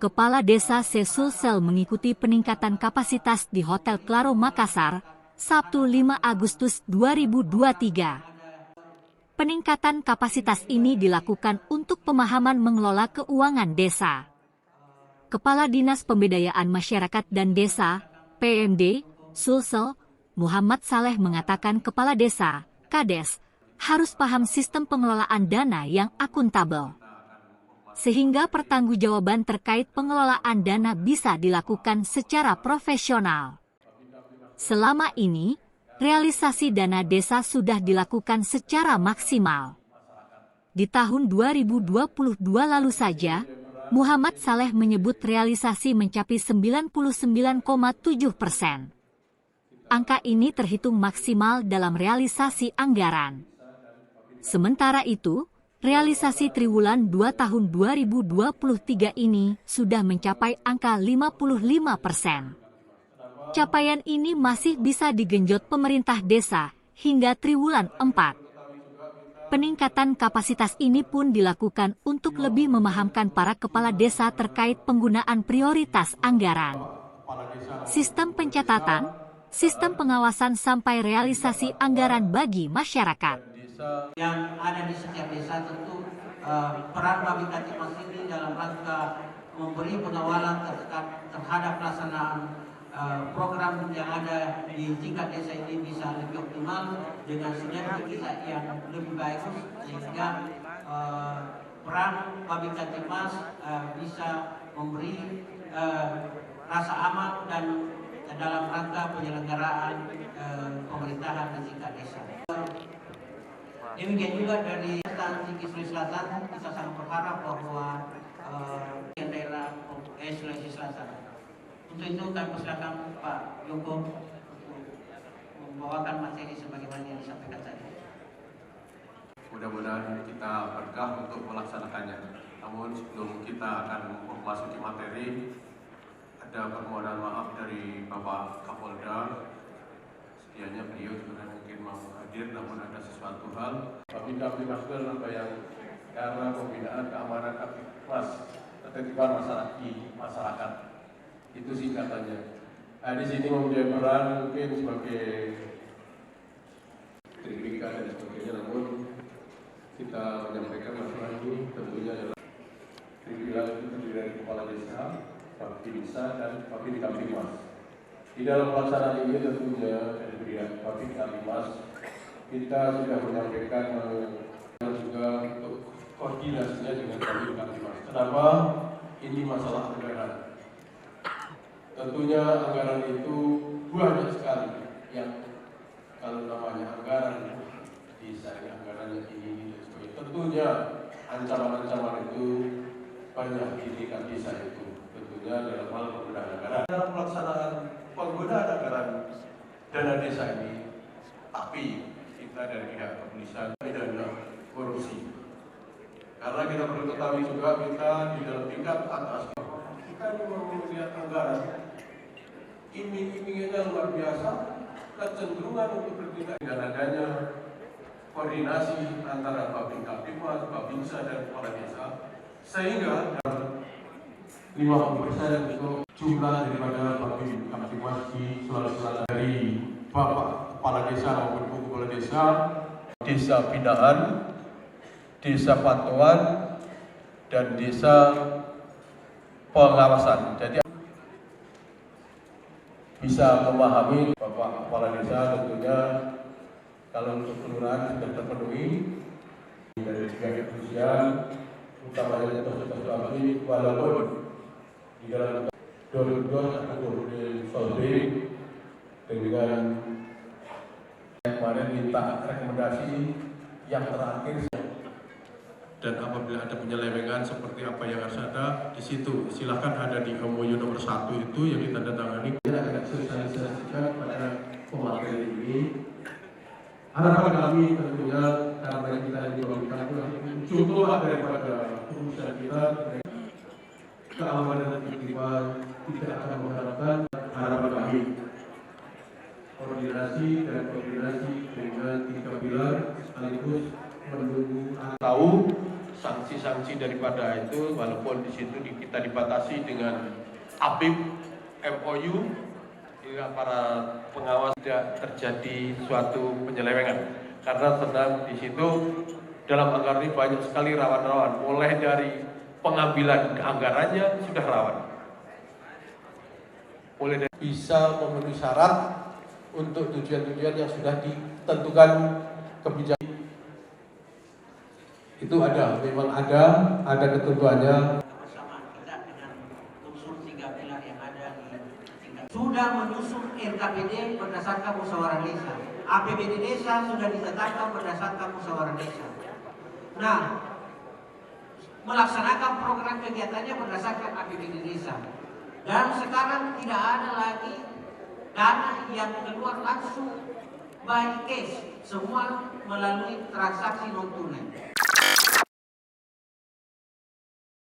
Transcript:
Kepala Desa Sesulsel mengikuti peningkatan kapasitas di Hotel Claro Makassar, Sabtu 5 Agustus 2023. Peningkatan kapasitas ini dilakukan untuk pemahaman mengelola keuangan desa. Kepala Dinas Pemberdayaan Masyarakat dan Desa, PMD, Sulsel, Muhammad Saleh mengatakan kepala desa, Kades, harus paham sistem pengelolaan dana yang akuntabel, sehingga pertanggungjawaban terkait pengelolaan dana bisa dilakukan secara profesional. Selama ini, realisasi dana desa sudah dilakukan secara maksimal. Di tahun 2022 lalu saja, Muhammad Saleh menyebut realisasi mencapai 99,7%. Angka ini terhitung maksimal dalam realisasi anggaran. Sementara itu, realisasi triwulan 2 tahun 2023 ini sudah mencapai angka 55%. Capaian ini masih bisa digenjot pemerintah desa hingga triwulan 4. Peningkatan kapasitas ini pun dilakukan untuk lebih memahamkan para kepala desa terkait penggunaan prioritas anggaran, sistem pencatatan, sistem pengawasan sampai realisasi anggaran bagi masyarakat. Yang ada di setiap desa tentu peran Babin Kamtibmas ini dalam rangka memberi pengawalan terhadap pelaksanaan program yang ada di tingkat desa ini bisa lebih optimal dengan sinergi kita yang lebih baik, sehingga peran Babin Kamtibmas bisa memberi rasa aman dan dalam rangka penyelenggaraan pemerintahan di tingkat desa. Demikian juga dari Tinggi Sulawesi Selatan, kita sangat berharap bahwa daerah Sulawesi Selatan. Untuk itu kami persilakan Pak Yoko untuk membawakan materi sebagaimana yang disampaikan tadi. Mudah-mudahan kita berkah untuk melaksanakannya. Namun sebelum kita akan memasuki materi, ada permohonan maaf dari Bapak Kapolda. Sedianya beliau juga mungkin mau hadir, namun ada sesuatu hal. Babin Kamtibmas apa yang karena pembinaan keamanan Kamtibmas, ketertiban masyarakat. Itu singkatannya. Nah, di sini mempunyai peran mungkin sebagai tribika dan sebagainya, namun kita menyampaikan masalah ini tentunya adalah tribika itu terdiri dari kepala desa, Babinsa dan Babin Kamtibmas. Di dalam pelaksanaan ini tentunya dari Babin Kamtibmas kita sudah menyampaikan dan juga untuk koordinasinya dengan Babin Kamtibmas. Kenapa? Ini masalah anggaran. Tentunya anggaran itu banyak sekali yang kalau namanya anggaran desa ini anggarannya ini dan sebagainya. Tentunya ancaman-ancaman itu banyak di tingkat desa itu. Tentunya dalam hal penggunaan anggaran. Dalam pelaksanaan penggunaan anggaran dana desa ini, tapi kita dari pihak kepolisian tidak korupsi. Karena kita perlu ketahui juga kita di dalam tingkat atas kita melihat anggaran iming-imingnya luar biasa, kecenderungan untuk bertindak dengan adanya koordinasi antara Babin Kamtibmas, Babinsa dan kepala desa, sehingga 50% untuk jumlah daripada Babin Kamtibmas di Sulawesi Selatan dari Bapak Kepala Desa maupun Ibu Kepala Desa, Desa Binaan, Desa Pantauan, dan Desa Pengawasan. Jadi bisa memahami Bapak Kepala Desa tentunya kalau untuk kelurahan sudah terpenuhi dari pihak kepolisian, utamanya tugas Babin, walaupun di dalam dos atau di solving dengan kemarin minta rekomendasi yang terakhir. Dan apabila ada penyelewengan seperti apa yang harus ada di situ, silahkan ada di MOU nomor 1 itu yang ditandatangani. Kita akan sosialisasikan pada pemateri ini. Harapan kami tentunya karena kita diberikan contoh daripada perusahaan kita, keamanan dan ketertiban tidak akan mengharapkan harapan kami. Koordinasi dengan 3 pilar sekaligus menunggu tahu sanksi sanksi daripada itu, walaupun di situ kita dibatasi dengan APIP, MOU, hingga para pengawas tidak terjadi suatu penyelewengan. Karena sedang di situ dalam anggaran ini banyak sekali rawan-rawan, mulai dari pengambilan anggarannya sudah rawan. Mulai dari bisa memenuhi syarat untuk tujuan-tujuan yang sudah ditentukan kebijakan. Itu memang ada ketentuannya. Kebersamaan kita dengan unsur 3 pilar yang ada di tingkat. Sudah menyusun RKPD berdasarkan musyawarah desa. APBD desa sudah ditetapkan berdasarkan musyawarah desa. Nah, melaksanakan program kegiatannya berdasarkan APBD desa. Dan sekarang tidak ada lagi dana yang keluar langsung by cash, semua melalui transaksi non tunai.